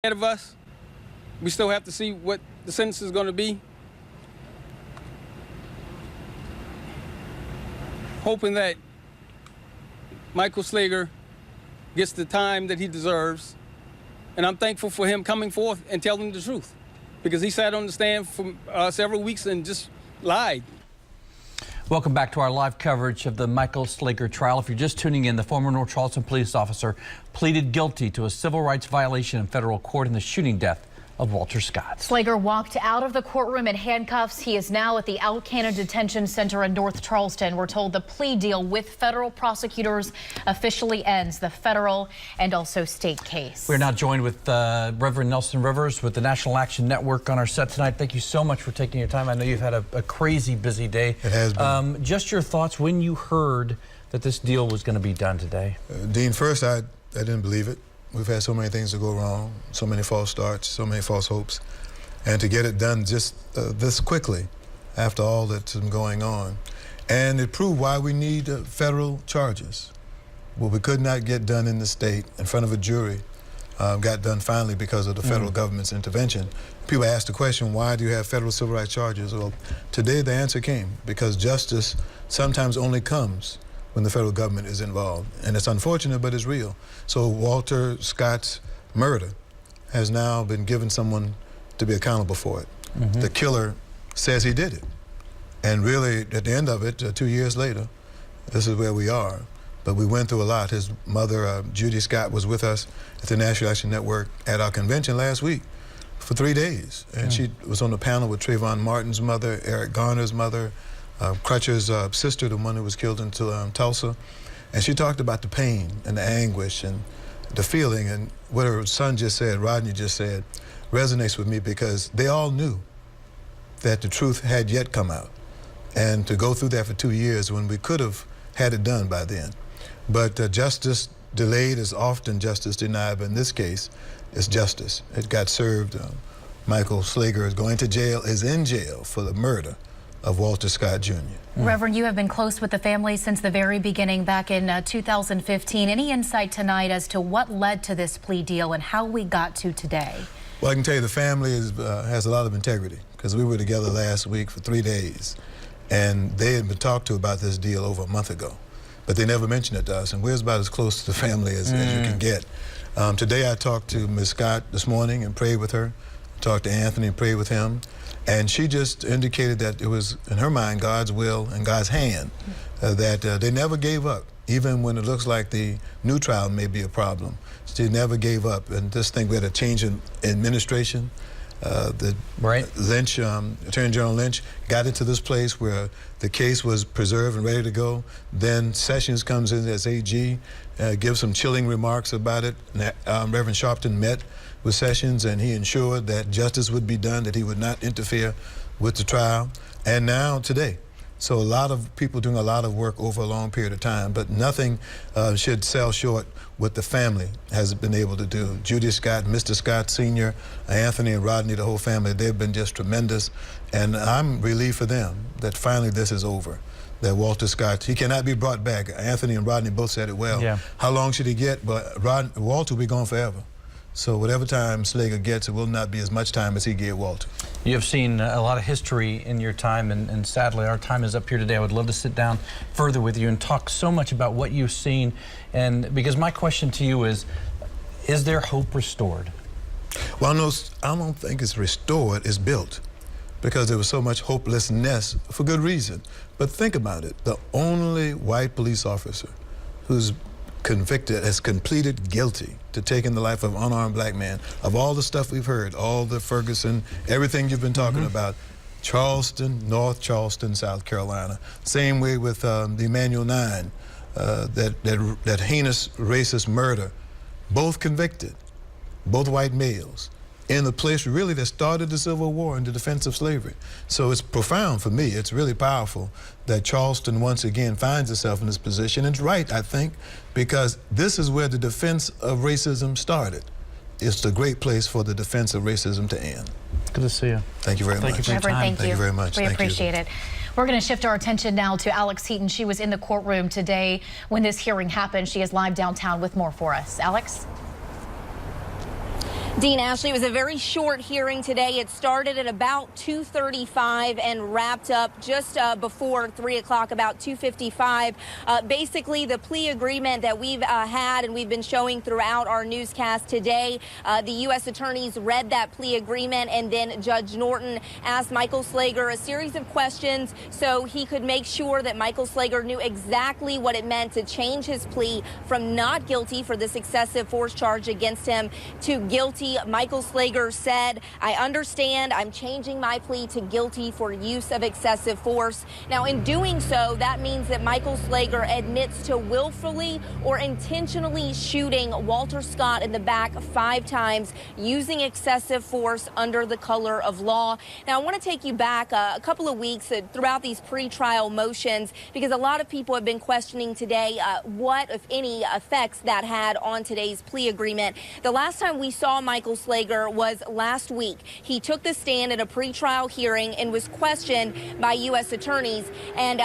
ahead of us. We still have to see what the sentence is going to be. Hoping that Michael Slager gets the time that he deserves. And I'm thankful for him coming forth and telling the truth, because he sat on the stand for several weeks and just lied. Welcome back to our live coverage of the Michael Slager trial. If you're just tuning in, the former North Charleston police officer pleaded guilty to a civil rights violation in federal court in the shooting death of Walter Scott. Slager walked out of the courtroom in handcuffs. He is now at the Alcanna Detention Center in North Charleston. We're told the plea deal with federal prosecutors officially ends the federal and also state case. We're now joined with Reverend Nelson Rivers with the National Action Network on our set tonight. Thank you so much for taking your time. I know you've had a crazy busy day. It has been. Just your thoughts when you heard that this deal was going to be done today. Dean, first I didn't believe it. We've had so many things to go wrong, so many false starts, so many false hopes. And to get it done just this quickly after all that's been going on. And it proved why we need federal charges. What we could not get done in the state in front of a jury got done finally because of the federal government's intervention. People ask the question, why do you have federal civil rights charges? Well, today the answer came, because justice sometimes only comes when the federal government is involved. And it's unfortunate, but it's real. So Walter Scott's murder has now been given someone to be accountable for it. The killer says he did it. And really, at the end of it, 2 years later, this is where we are. But we went through a lot. His mother, Judy Scott, was with us at the National Action Network at our convention last week for 3 days. And she was on the panel with Trayvon Martin's mother, Eric Garner's mother, Crutcher's sister, the one who was killed in Tulsa. And she talked about the pain and the anguish and the feeling, and what her son just said, Rodney just said, resonates with me, because they all knew that the truth had yet come out. And to go through that for 2 years when we could have had it done by then. But justice delayed is often justice denied, but in this case, it's justice. It got served. Michael Slager is going to jail, is in jail for the murder of Walter Scott Jr. Reverend, you have been close with the family since the very beginning back in 2015. Any insight tonight as to what led to this plea deal and how we got to today? Well, I can tell you the family has a lot of integrity, because we were together last week for 3 days, and they had been talked to about this deal over a month ago, but they never mentioned it to us, and we're about as close to the family as you can get. Today I talked to Ms. Scott this morning and prayed with her, talked to Anthony and prayed with him. And she just indicated that it was, in her mind, God's will and God's hand, that they never gave up, even when it looks like the new trial may be a problem. She never gave up. And just think we had a change in administration. Lynch, Attorney General Lynch, got into this place where the case was preserved and ready to go. Then Sessions comes in as AG, gives some chilling remarks about it. Reverend Sharpton met with Sessions, and he ensured that justice would be done, that he would not interfere with the trial. And now today. So a lot of people doing a lot of work over a long period of time, but nothing should sell short what the family has been able to do. Judy Scott, Mr. Scott Sr., Anthony and Rodney, the whole family, they've been just tremendous. And I'm relieved for them that finally this is over. That Walter Scott, he cannot be brought back. Anthony and Rodney both said it well. Yeah. How long should he get? But Walter will be gone forever. So whatever time Slager gets, it will not be as much time as he gave Walter. You have seen a lot of history in your time, and sadly our time is up here today. I would love to sit down further with you and talk so much about what you've seen. And because my question to you is there hope restored? Well, no, I don't think it's restored, it's built, because there was so much hopelessness for good reason. But think about it, the only white police officer who's convicted, has pleaded guilty to taking the life of an unarmed black man, of all the stuff we've heard, all the Ferguson, everything you've been talking about, Charleston, North Charleston, South Carolina. Same way with the Emanuel 9, that heinous racist murder, both convicted, both white males, in the place really that started the Civil War in the defense of slavery. So it's profound for me. It's really powerful that Charleston once again finds itself in this position. It's right, I think, because this is where the defense of racism started. It's the great place for the defense of racism to end. Good to see you. Thank you very much. Thank you for your time. Thank you very much. We appreciate it. We're going to shift our attention now to Alex Heaton. She was in the courtroom today when this hearing happened. She is live downtown with more for us. Alex? Dean, Ashley, it was a very short hearing today. It started at about 2:35 and wrapped up just before 3 o'clock, about 2:55. Basically, the plea agreement that we've had and we've been showing throughout our newscast today, the U.S. attorneys read that plea agreement, and then Judge Norton asked Michael Slager a series of questions so he could make sure that Michael Slager knew exactly what it meant to change his plea from not guilty for this excessive force charge against him to guilty. Michael Slager said, "I understand. I'm changing my plea to guilty for use of excessive force." Now, in doing so, that means that Michael Slager admits to willfully or intentionally shooting Walter Scott in the back 5 times using excessive force under the color of law. Now, I want to take you back a couple of weeks throughout these pretrial motions, because a lot of people have been questioning today what, if any, effects that had on today's plea agreement. The last time we saw Michael Slager was last week. He took the stand at a pretrial hearing and was questioned by U.S. attorneys. And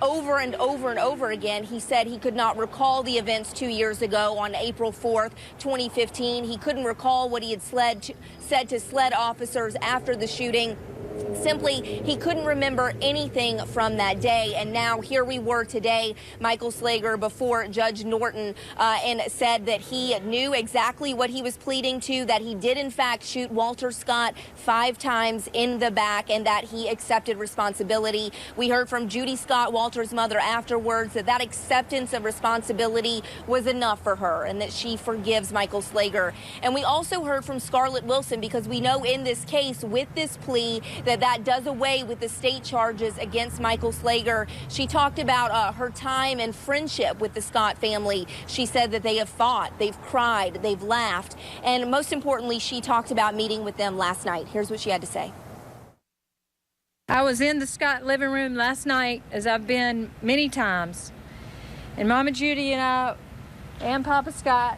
over and over and over again, he said he could not recall the events 2 years ago on April 4th, 2015. He couldn't recall what he had said to SLED officers after the shooting. Simply, he couldn't remember anything from that day. And now here we were today, Michael Slager before Judge Norton, and said that he knew exactly what he was pleading to, that he did in fact shoot Walter Scott 5 times in the back, and that he accepted responsibility. We heard from Judy Scott, Walter's mother, afterwards that acceptance of responsibility was enough for her and that she forgives Michael Slager. And we also heard from Scarlett Wilson, because we know in this case with this plea that does away with the state charges against Michael Slager. She talked about her time and friendship with the Scott family. She said that they have fought, they've cried, they've laughed, and most importantly, she talked about meeting with them last night. Here's what she had to say. I was in the Scott living room last night, as I've been many times, and Mama Judy and I and Papa Scott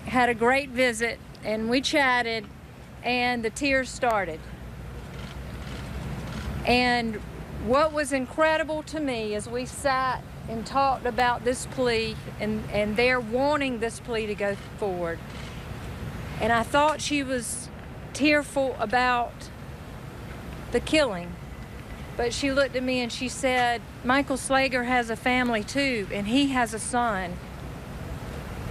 had a great visit, and we chatted, and the tears started. And what was incredible to me as we sat and talked about this plea and they're wanting this plea to go forward. And I thought she was tearful about the killing. But she looked at me and she said, Michael Slager has a family too, and he has a son.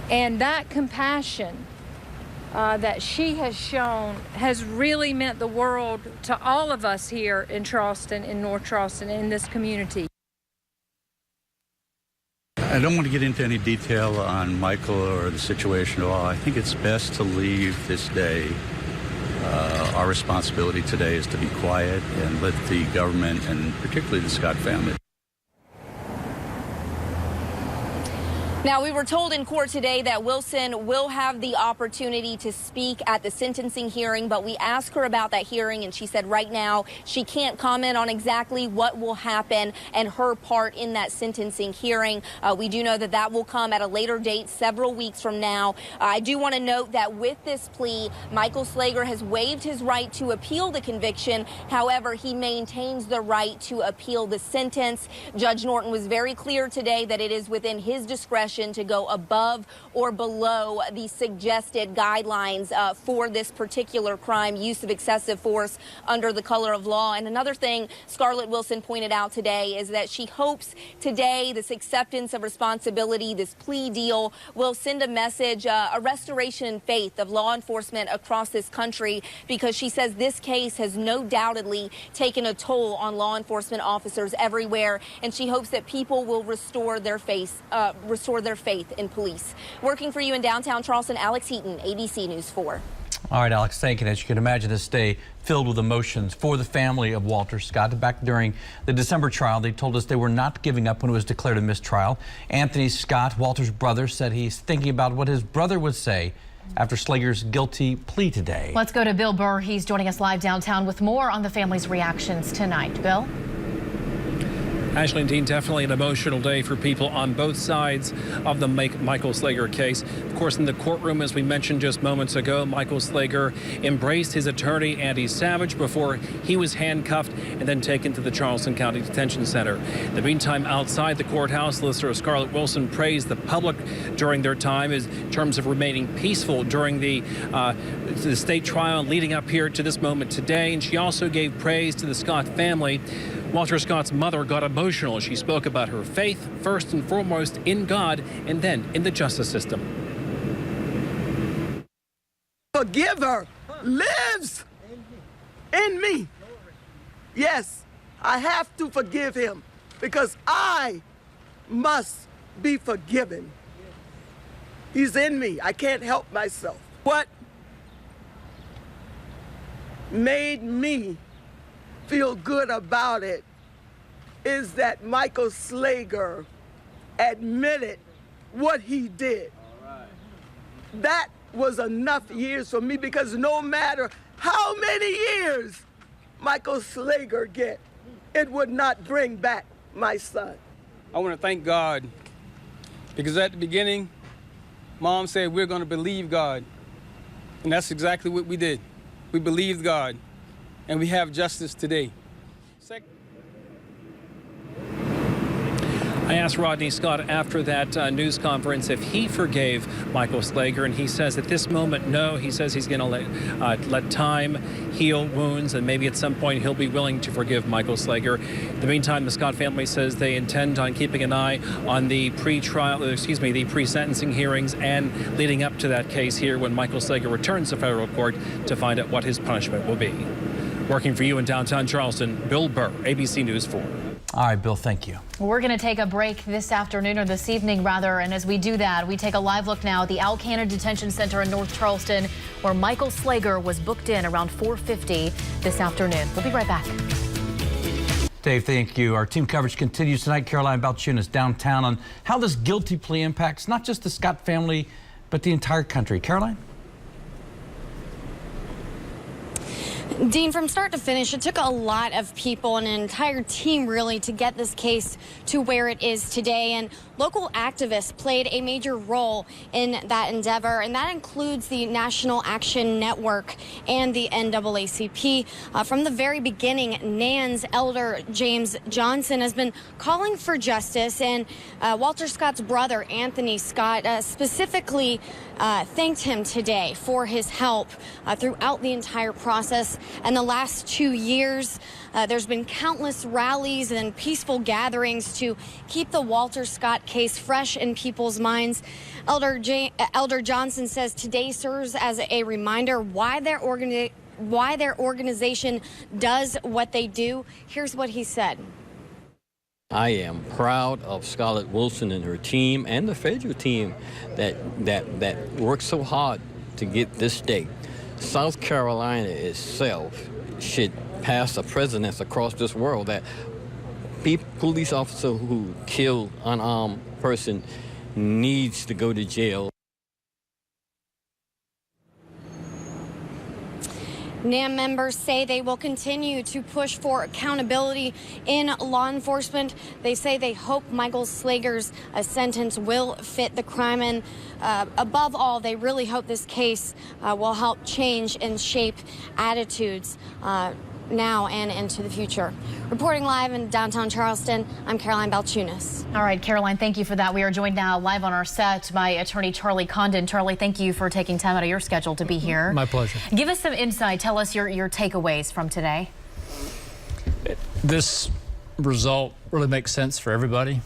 And that compassion that she has shown has really meant the world to all of us here in Charleston, in North Charleston, in this community. I don't want to get into any detail on Michael or the situation at all. I think it's best to leave this day. Our responsibility today is to be quiet and let the government, and particularly the Scott family. Now, we were told in court today that Wilson will have the opportunity to speak at the sentencing hearing, but we asked her about that hearing, and she said right now she can't comment on exactly what will happen and her part in that sentencing hearing. We do know that that will come at a later date, several weeks from now. I do want to note that with this plea, Michael Slager has waived his right to appeal the conviction. However, he maintains the right to appeal the sentence. Judge Norton was very clear today that it is within his discretion to go above or below the suggested guidelines for this particular crime, use of excessive force under the color of law. And another thing Scarlett Wilson pointed out today is that she hopes today this acceptance of responsibility, this plea deal, will send a message, a restoration in faith of law enforcement across this country, because she says this case has no doubtedly taken a toll on law enforcement officers everywhere, and she hopes that people will restore their faith in police. Working for you in downtown Charleston, Alex Heaton, ABC News 4. All right, Alex, thank you. As you can imagine, this day filled with emotions for the family of Walter Scott. Back during the December trial, they told us they were not giving up when it was declared a mistrial. Anthony Scott, Walter's brother, said he's thinking about what his brother would say after Slager's guilty plea today. Let's go to Bill Burr. He's joining us live downtown with more on the family's reactions tonight. Bill? Ashley and Dean, definitely an emotional day for people on both sides of the Michael Slager case. Of course, in the courtroom, as we mentioned just moments ago, Michael Slager embraced his attorney, Andy Savage, before he was handcuffed and then taken to the Charleston County Detention Center. In the meantime, outside the courthouse, Solicitor Scarlett Wilson praised the public during their time in terms of remaining peaceful during the state trial leading up here to this moment today. And she also gave praise to the Scott family. Walter Scott's mother got emotional. She spoke about her faith, first and foremost in God, and then in the justice system. Forgiver lives in me. Yes, I have to forgive him because I must be forgiven. He's in me. I can't help myself. What made me feel good about it is that Michael Slager admitted what he did. That was enough years for me because no matter how many years Michael Slager get, it would not bring back my son. I want to thank God because at the beginning, Mom said we're going to believe God. And that's exactly what we did. We believed God. And we have justice today. I asked Rodney Scott after that news conference if he forgave Michael Slager, and he says at this moment, no. He says he's going to let time heal wounds, and maybe at some point he'll be willing to forgive Michael Slager. In the meantime, the Scott family says they intend on keeping an eye on the the pre-sentencing hearings and leading up to that case here when Michael Slager returns to federal court to find out what his punishment will be. Working for you in downtown Charleston, Bill Burr, ABC News 4. All right, Bill, thank you. We're going to take a break this afternoon, or this evening rather, and as we do that, we take a live look now at the Alcana Detention Center in North Charleston, where Michael Slager was booked in around 4:50 this afternoon. We'll be right back. Dave, thank you. Our team coverage continues tonight. Caroline Balchunas downtown on how this guilty plea impacts not just the Scott family, but the entire country. Caroline? Dean, from start to finish, it took a lot of people and an entire team really to get this case to where it is today. And local activists played a major role in that endeavor, and that includes the National Action Network and the NAACP. From the very beginning, NAN's Elder James Johnson has been calling for justice, and Walter Scott's brother, Anthony Scott, specifically thanked him today for his help throughout the entire process. And the last 2 years, there's been countless rallies and peaceful gatherings to keep the Walter Scott case fresh in people's minds. Elder Johnson says today serves as a reminder why their organization does what they do. Here's what he said. I am proud of Scarlett Wilson and her team and the federal team that worked so hard to get this day. South Carolina itself should pass a precedent across this world that police officer who killed an unarmed person needs to go to jail. NAM members say they will continue to push for accountability in law enforcement. They say they hope Michael Slager's sentence will fit the crime, and above all, they really hope this case will help change and shape attitudes now and into the future. Reporting live in downtown Charleston, I'm Caroline Balchunas. All right, Caroline, thank you for that. We are joined now live on our set by attorney Charlie Condon. Charlie, thank you for taking time out of your schedule to be here. My pleasure. Give us some insight. Tell us your takeaways from today. This result really makes sense for everybody.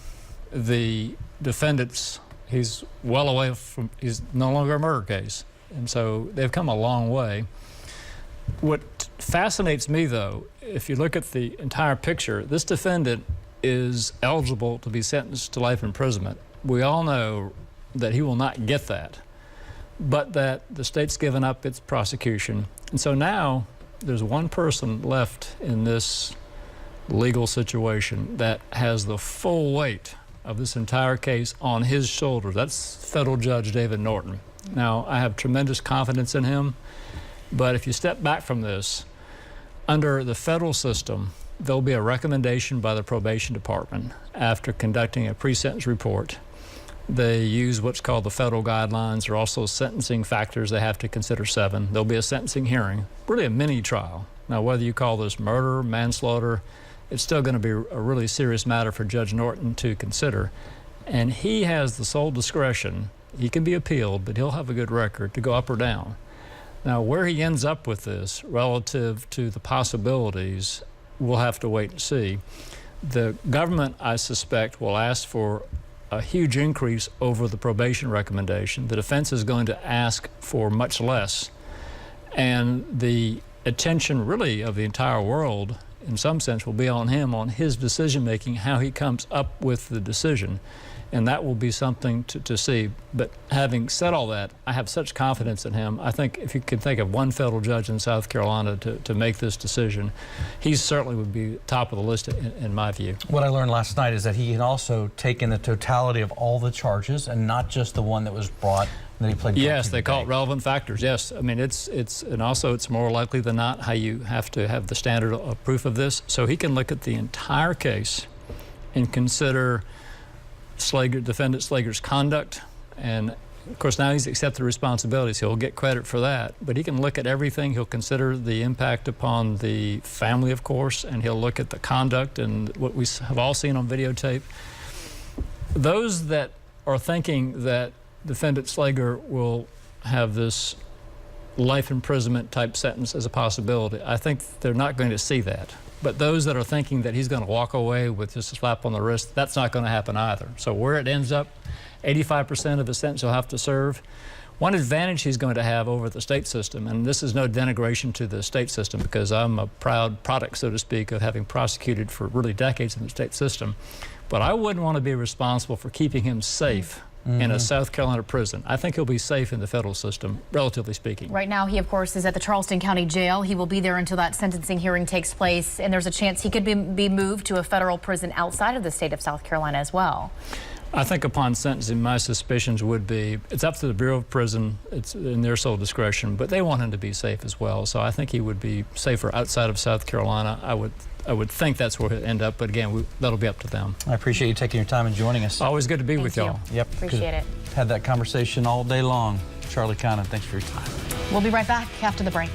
The defendants, he's well away from, he's no longer a murder case. And so they've come a long way. What fascinates me, though, if you look at the entire picture, this defendant is eligible to be sentenced to life imprisonment. We all know that he will not get that, but that the state's given up its prosecution. And so now there's one person left in this legal situation that has the full weight of this entire case on his shoulders. That's federal judge David Norton. Now, I have tremendous confidence in him. But if you step back from this, under the federal system, there'll be a recommendation by the probation department after conducting a pre-sentence report. They use what's called the federal guidelines. There are also sentencing factors they have to consider 7. There'll be a sentencing hearing, really a mini trial. Now, whether you call this murder, manslaughter, it's still going to be a really serious matter for Judge Norton to consider. And he has the sole discretion. He can be appealed, but he'll have a good record to go up or down. Now, where he ends up with this relative to the possibilities, we'll have to wait and see. The government, I suspect, will ask for a huge increase over the probation recommendation. The defense is going to ask for much less. And the attention, really, of the entire world, in some sense, will be on him, on his decision-making, how he comes up with the decision. And that will be something to see. But having said all that, I have such confidence in him. I think if you can think of one federal judge in South Carolina to make this decision, he certainly would be top of the list in my view. What I learned last night is that he can also take in the totality of all the charges and not just the one that was brought that he pled guilty Yes, they today. call it relevant factors. Yes, I mean and also it's more likely than not how you have to have the standard of proof of this. So he can look at the entire case and consider defendant Slager's conduct, and of course now he's accepted responsibilities. He'll get credit for that, but he can look at everything. He'll consider the impact upon the family, of course, and he'll look at the conduct and what we have all seen on videotape. Those that are thinking that defendant Slager will have this life imprisonment type sentence as a possibility, I think they're not going to see that. But those that are thinking that he's going to walk away with just a slap on the wrist, that's not going to happen either. So where it ends up, 85% of the sentence he'll have to serve. One advantage he's going to have over the state system, and this is no denigration to the state system because I'm a proud product, so to speak, of having prosecuted for really decades in the state system, but I wouldn't want to be responsible for keeping him safe in a South Carolina prison. I think he'll be safe in the federal system, relatively speaking. Right now, he, of course, is at the Charleston County Jail. He will be there until that sentencing hearing takes place, and there's a chance he could be moved to a federal prison outside of the state of South Carolina as well. I think upon sentencing, my suspicions would be, it's up to the Bureau of Prison, it's in their sole discretion, but they want him to be safe as well. So I think he would be safer outside of South Carolina. I would think that's where he'll end up, but again, that'll be up to them. I appreciate you taking your time and joining us. Always good to be with Thank y'all. you. Yep. Appreciate it. Had that conversation all day long. Charlie Connon, thanks for your time. We'll be right back after the break.